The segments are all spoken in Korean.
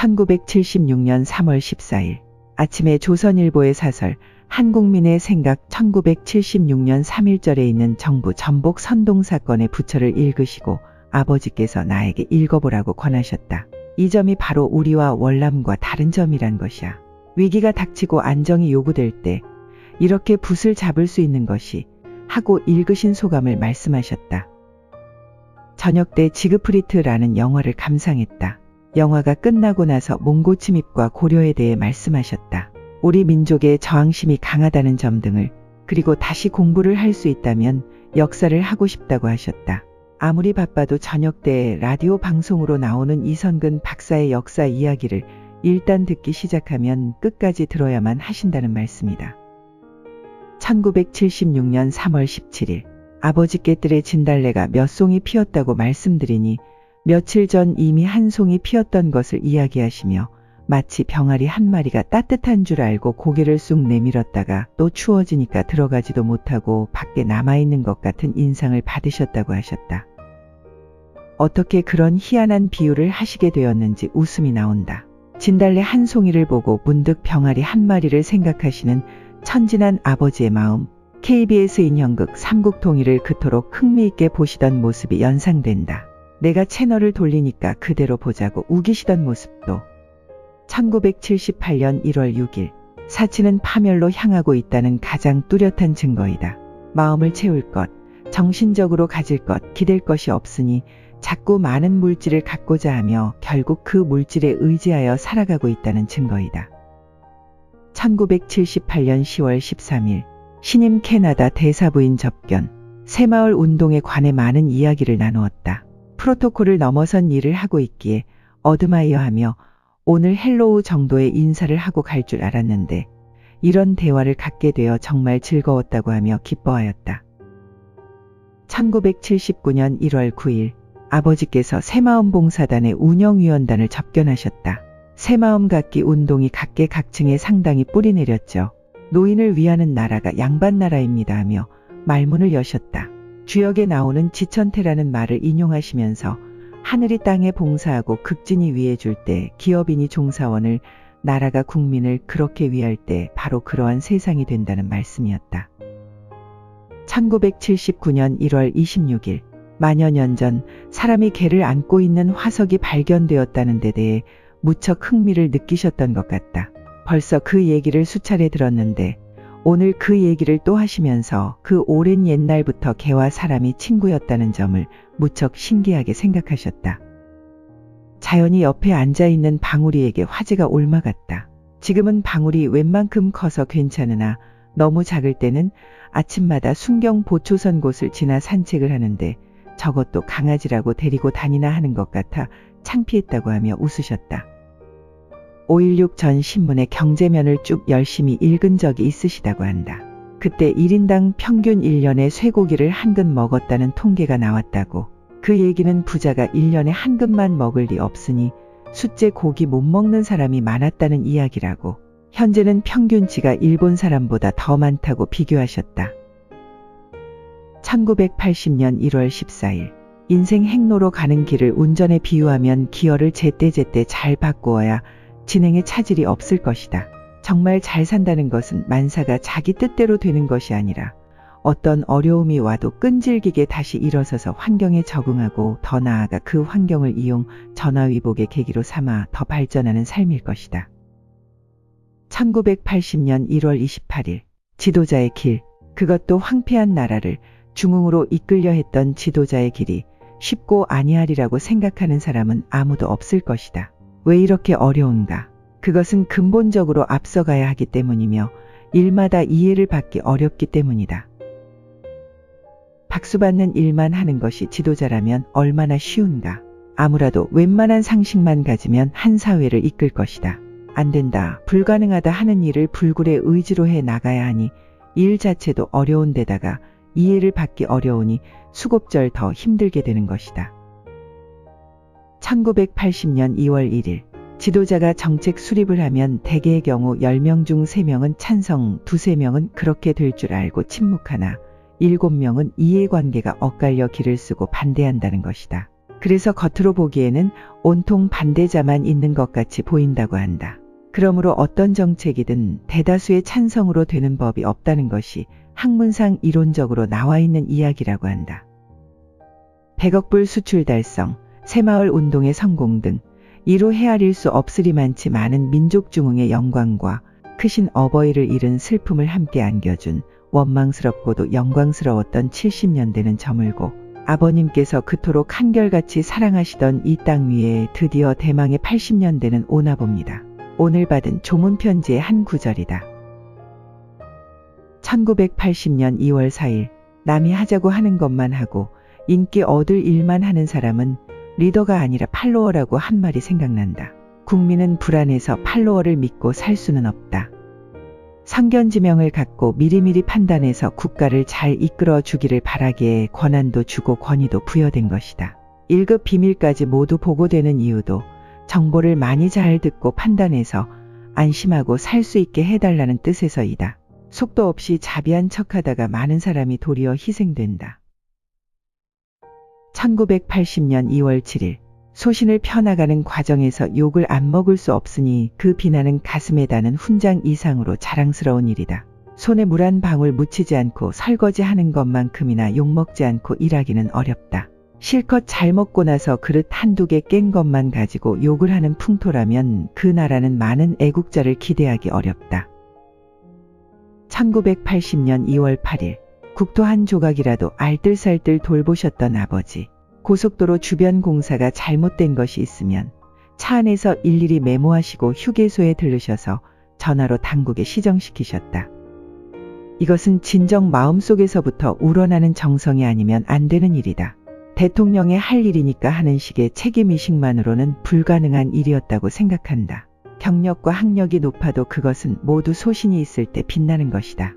1976년 3월 14일 아침에 조선일보의 사설 한국민의 생각 1976년 3.1절에 있는 정부 전복 선동 사건의 부처를 읽으시고 아버지께서 나에게 읽어보라고 권하셨다. 이 점이 바로 우리와 월남과 다른 점이란 것이야. 위기가 닥치고 안정이 요구될 때 이렇게 붓을 잡을 수 있는 것이 하고 읽으신 소감을 말씀하셨다. 저녁 때 지그프리트라는 영화를 감상했다. 영화가 끝나고 나서 몽고 침입과 고려에 대해 말씀하셨다. 우리 민족의 저항심이 강하다는 점 등을, 그리고 다시 공부를 할 수 있다면 역사를 하고 싶다고 하셨다. 아무리 바빠도 저녁 때 라디오 방송으로 나오는 이선근 박사의 역사 이야기를 일단 듣기 시작하면 끝까지 들어야만 하신다는 말씀이다. 1976년 3월 17일 아버지께 뜰에 진달래가 몇 송이 피었다고 말씀드리니 며칠 전 이미 한 송이 피었던 것을 이야기하시며 마치 병아리 한 마리가 따뜻한 줄 알고 고개를 쑥 내밀었다가 또 추워지니까 들어가지도 못하고 밖에 남아있는 것 같은 인상을 받으셨다고 하셨다. 어떻게 그런 희한한 비유를 하시게 되었는지 웃음이 나온다. 진달래 한 송이를 보고 문득 병아리 한 마리를 생각하시는 천진한 아버지의 마음, KBS 인형극 삼국통일을 그토록 흥미있게 보시던 모습이 연상된다. 내가 채널을 돌리니까 그대로 보자고 우기시던 모습도. 1978년 1월 6일 사치는 파멸로 향하고 있다는 가장 뚜렷한 증거이다. 마음을 채울 것, 정신적으로 가질 것, 기댈 것이 없으니 자꾸 많은 물질을 갖고자 하며 결국 그 물질에 의지하여 살아가고 있다는 증거이다. 1978년 10월 13일 신임 캐나다 대사부인 접견, 새마을 운동에 관해 많은 이야기를 나누었다. 프로토콜을 넘어선 일을 하고 있기에 어드마이어하며 오늘 헬로우 정도의 인사를 하고 갈 줄 알았는데 이런 대화를 갖게 되어 정말 즐거웠다고 하며 기뻐하였다. 1979년 1월 9일 아버지께서 새마음봉사단의 운영위원단을 접견하셨다. 새마음 갖기 운동이 각계각층에 상당히 뿌리 내렸죠. 노인을 위하는 나라가 양반나라입니다 하며 말문을 여셨다. 주역에 나오는 지천태라는 말을 인용하시면서 하늘이 땅에 봉사하고 극진이 위해줄 때 기업인이 종사원을, 나라가 국민을 그렇게 위할 때 바로 그러한 세상이 된다는 말씀이었다. 1979년 1월 26일 만여 년 전 사람이 개를 안고 있는 화석이 발견되었다는 데 대해 무척 흥미를 느끼셨던 것 같다. 벌써 그 얘기를 수차례 들었는데 오늘 그 얘기를 또 하시면서 그 오랜 옛날부터 개와 사람이 친구였다는 점을 무척 신기하게 생각하셨다. 자연히 옆에 앉아있는 방울이에게 화제가 옮아갔다. 지금은 방울이 웬만큼 커서 괜찮으나 너무 작을 때는 아침마다 순경 보초선 곳을 지나 산책을 하는데 저것도 강아지라고 데리고 다니나 하는 것 같아 창피했다고 하며 웃으셨다. 5.16 전 신문의 경제면을 쭉 열심히 읽은 적이 있으시다고 한다. 그때 1인당 평균 1년에 쇠고기를 한 근 먹었다는 통계가 나왔다고. 그 얘기는 부자가 1년에 한 근만 먹을 리 없으니 숫째 고기 못 먹는 사람이 많았다는 이야기라고. 현재는 평균치가 일본 사람보다 더 많다고 비교하셨다. 1980년 1월 14일 인생 행로로 가는 길을 운전에 비유하면 기어를 제때제때 잘 바꾸어야 진행에 차질이 없을 것이다. 정말 잘 산다는 것은 만사가 자기 뜻대로 되는 것이 아니라 어떤 어려움이 와도 끈질기게 다시 일어서서 환경에 적응하고 더 나아가 그 환경을 이용 전화위복의 계기로 삼아 더 발전하는 삶일 것이다. 1980년 1월 28일 지도자의 길, 그것도 황폐한 나라를 중흥으로 이끌려 했던 지도자의 길이 쉽고 아니하리라고 생각하는 사람은 아무도 없을 것이다. 왜 이렇게 어려운가? 그것은 근본적으로 앞서가야 하기 때문이며 일마다 이해를 받기 어렵기 때문이다. 박수받는 일만 하는 것이 지도자라면 얼마나 쉬운가? 아무라도 웬만한 상식만 가지면 한 사회를 이끌 것이다. 안 된다, 불가능하다 하는 일을 불굴의 의지로 해 나가야 하니 일 자체도 어려운 데다가 이해를 받기 어려우니 수곱절 더 힘들게 되는 것이다. 1980년 2월 1일 지도자가 정책 수립을 하면 대개의 경우 10명 중 3명은 찬성, 2~3명은 그렇게 될 줄 알고 침묵하나 7명은 이해관계가 엇갈려 길을 쓰고 반대한다는 것이다. 그래서 겉으로 보기에는 온통 반대자만 있는 것 같이 보인다고 한다. 그러므로 어떤 정책이든 대다수의 찬성으로 되는 법이 없다는 것이 학문상 이론적으로 나와 있는 이야기라고 한다. 100억 불 수출 달성, 새마을 운동의 성공 등 이로 헤아릴 수 없으리만치 많은 민족 중흥의 영광과 크신 어버이를 잃은 슬픔을 함께 안겨준 원망스럽고도 영광스러웠던 70년대는 저물고 아버님께서 그토록 한결같이 사랑하시던 이 땅 위에 드디어 대망의 80년대는 오나 봅니다. 오늘 받은 조문 편지의 한 구절이다. 1980년 2월 4일 남이 하자고 하는 것만 하고 인기 얻을 일만 하는 사람은 리더가 아니라 팔로워라고 한 말이 생각난다. 국민은 불안해서 팔로워를 믿고 살 수는 없다. 성견지명을 갖고 미리미리 판단해서 국가를 잘 이끌어 주기를 바라기에 권한도 주고 권위도 부여된 것이다. 1급 비밀까지 모두 보고되는 이유도 정보를 많이 잘 듣고 판단해서 안심하고 살 수 있게 해달라는 뜻에서이다. 속도 없이 자비한 척하다가 많은 사람이 도리어 희생된다. 1980년 2월 7일 소신을 펴나가는 과정에서 욕을 안 먹을 수 없으니 그 비난은 가슴에 닿는 훈장 이상으로 자랑스러운 일이다. 손에 물 한 방울 묻히지 않고 설거지하는 것만큼이나 욕먹지 않고 일하기는 어렵다. 실컷 잘 먹고 나서 그릇 한두 개 깬 것만 가지고 욕을 하는 풍토라면 그 나라는 많은 애국자를 기대하기 어렵다. 1980년 2월 8일 국토 한 조각이라도 알뜰살뜰 돌보셨던 아버지. 고속도로 주변 공사가 잘못된 것이 있으면 차 안에서 일일이 메모하시고 휴게소에 들르셔서 전화로 당국에 시정시키셨다. 이것은 진정 마음속에서부터 우러나는 정성이 아니면 안 되는 일이다. 대통령의 할 일이니까 하는 식의 책임의식만으로는 불가능한 일이었다고 생각한다. 경력과 학력이 높아도 그것은 모두 소신이 있을 때 빛나는 것이다.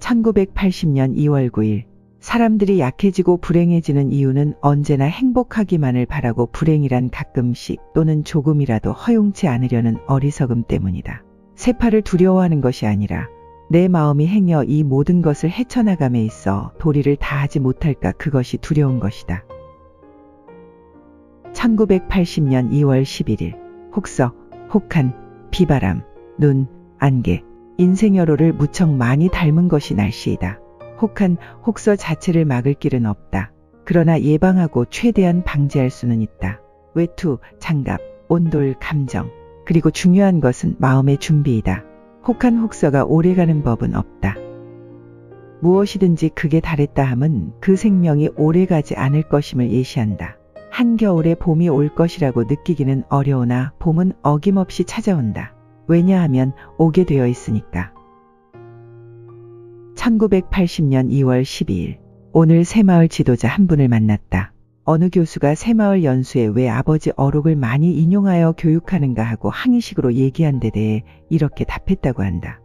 1980년 2월 9일 사람들이 약해지고 불행해지는 이유는 언제나 행복하기만을 바라고 불행이란 가끔씩 또는 조금이라도 허용치 않으려는 어리석음 때문이다. 세파를 두려워하는 것이 아니라 내 마음이 행여 이 모든 것을 헤쳐나감에 있어 도리를 다하지 못할까 그것이 두려운 것이다. 1980년 2월 11일 혹서, 혹한, 비바람, 눈, 안개, 인생여로를 무척 많이 닮은 것이 날씨이다. 혹한, 혹서 자체를 막을 길은 없다. 그러나 예방하고 최대한 방지할 수는 있다. 외투, 장갑, 온돌, 감정, 그리고 중요한 것은 마음의 준비이다. 혹한 혹서가 오래가는 법은 없다. 무엇이든지 극에 달했다 함은 그 생명이 오래가지 않을 것임을 예시한다. 한겨울에 봄이 올 것이라고 느끼기는 어려우나 봄은 어김없이 찾아온다. 왜냐하면 오게 되어 있으니까. 1980년 2월 12일 오늘 새마을 지도자 한 분을 만났다. 어느 교수가 새마을 연수에 왜 아버지 어록을 많이 인용하여 교육하는가 하고 항의식으로 얘기한 데 대해 이렇게 답했다고 한다.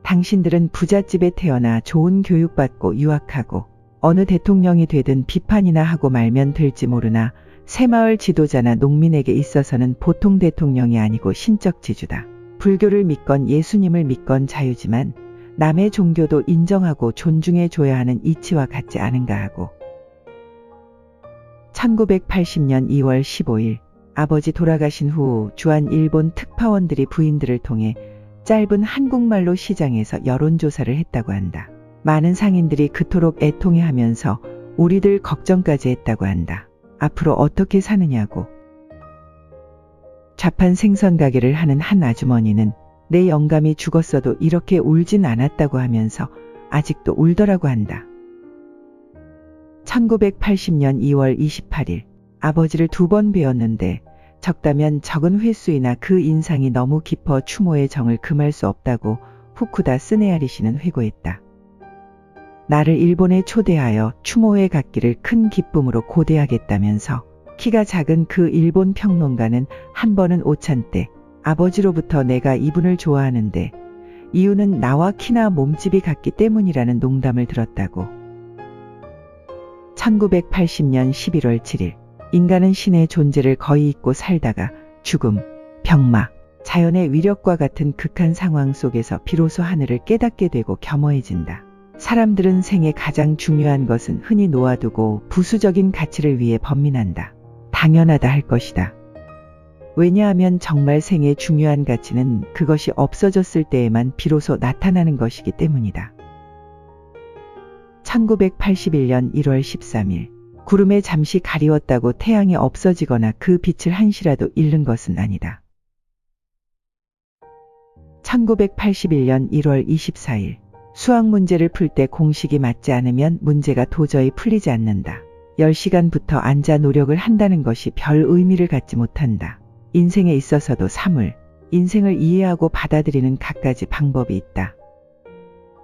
당신들은 부잣집에 태어나 좋은 교육받고 유학하고 어느 대통령이 되든 비판이나 하고 말면 될지 모르나 새마을 지도자나 농민에게 있어서는 보통 대통령이 아니고 신적 지주다. 불교를 믿건 예수님을 믿건 자유지만 남의 종교도 인정하고 존중해 줘야 하는 이치와 같지 않은가 하고 1980년 2월 15일 아버지 돌아가신 후 주한 일본 특파원들이 부인들을 통해 짧은 한국말로 시장에서 여론조사를 했다고 한다. 많은 상인들이 그토록 애통해하면서 우리들 걱정까지 했다고 한다. 앞으로 어떻게 사느냐고. 자판 생선 가게를 하는 한 아주머니는 내 영감이 죽었어도 이렇게 울진 않았다고 하면서 아직도 울더라고 한다. 1980년 2월 28일 아버지를 2번 뵈었는데 적다면 적은 횟수이나 그 인상이 너무 깊어 추모의 정을 금할 수 없다고 후쿠다 스네아리 씨는 회고했다. 나를 일본에 초대하여 추모회 갖기를 큰 기쁨으로 고대하겠다면서 키가 작은 그 일본 평론가는 한 번은 오찬 때 아버지로부터 내가 이분을 좋아하는데 이유는 나와 키나 몸집이 같기 때문이라는 농담을 들었다고. 1980년 11월 7일 인간은 신의 존재를 거의 잊고 살다가 죽음, 병마, 자연의 위력과 같은 극한 상황 속에서 비로소 하늘을 깨닫게 되고 겸허해진다. 사람들은 생에 가장 중요한 것은 흔히 놓아두고 부수적인 가치를 위해 번민한다. 당연하다 할 것이다. 왜냐하면 정말 생의 중요한 가치는 그것이 없어졌을 때에만 비로소 나타나는 것이기 때문이다. 1981년 1월 13일 구름에 잠시 가리웠다고 태양이 없어지거나 그 빛을 한시라도 잃는 것은 아니다. 1981년 1월 24일 수학 문제를 풀 때 공식이 맞지 않으면 문제가 도저히 풀리지 않는다. 10시간부터 앉아 노력을 한다는 것이 별 의미를 갖지 못한다. 인생에 있어서도 인생을 이해하고 받아들이는 갖가지 방법이 있다.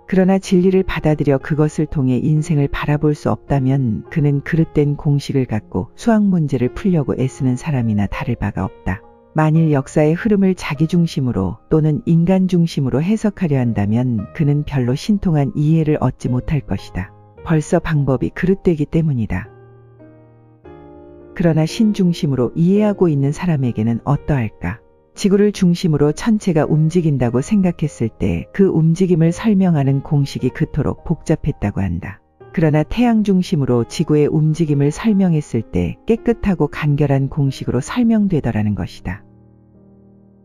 그러나 진리를 받아들여 그것을 통해 인생을 바라볼 수 없다면 그는 그릇된 공식을 갖고 수학 문제를 풀려고 애쓰는 사람이나 다를 바가 없다. 만일 역사의 흐름을 자기 중심으로 또는 인간 중심으로 해석하려 한다면 그는 별로 신통한 이해를 얻지 못할 것이다. 벌써 방법이 그릇되기 때문이다. 그러나 신 중심으로 이해하고 있는 사람에게는 어떠할까? 지구를 중심으로 천체가 움직인다고 생각했을 때 그 움직임을 설명하는 공식이 그토록 복잡했다고 한다. 그러나 태양 중심으로 지구의 움직임을 설명했을 때 깨끗하고 간결한 공식으로 설명되더라는 것이다.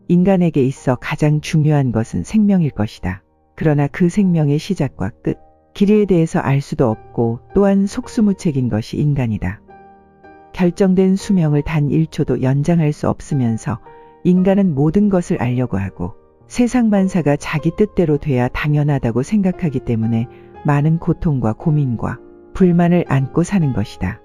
인간에게 있어 가장 중요한 것은 생명일 것이다. 그러나 그 생명의 시작과 끝, 길이에 대해서 알 수도 없고 또한 속수무책인 것이 인간이다. 결정된 수명을 단 1초도 연장할 수 없으면서 인간은 모든 것을 알려고 하고 세상 만사가 자기 뜻대로 돼야 당연하다고 생각하기 때문에 많은 고통과 고민과 불만을 안고 사는 것이다.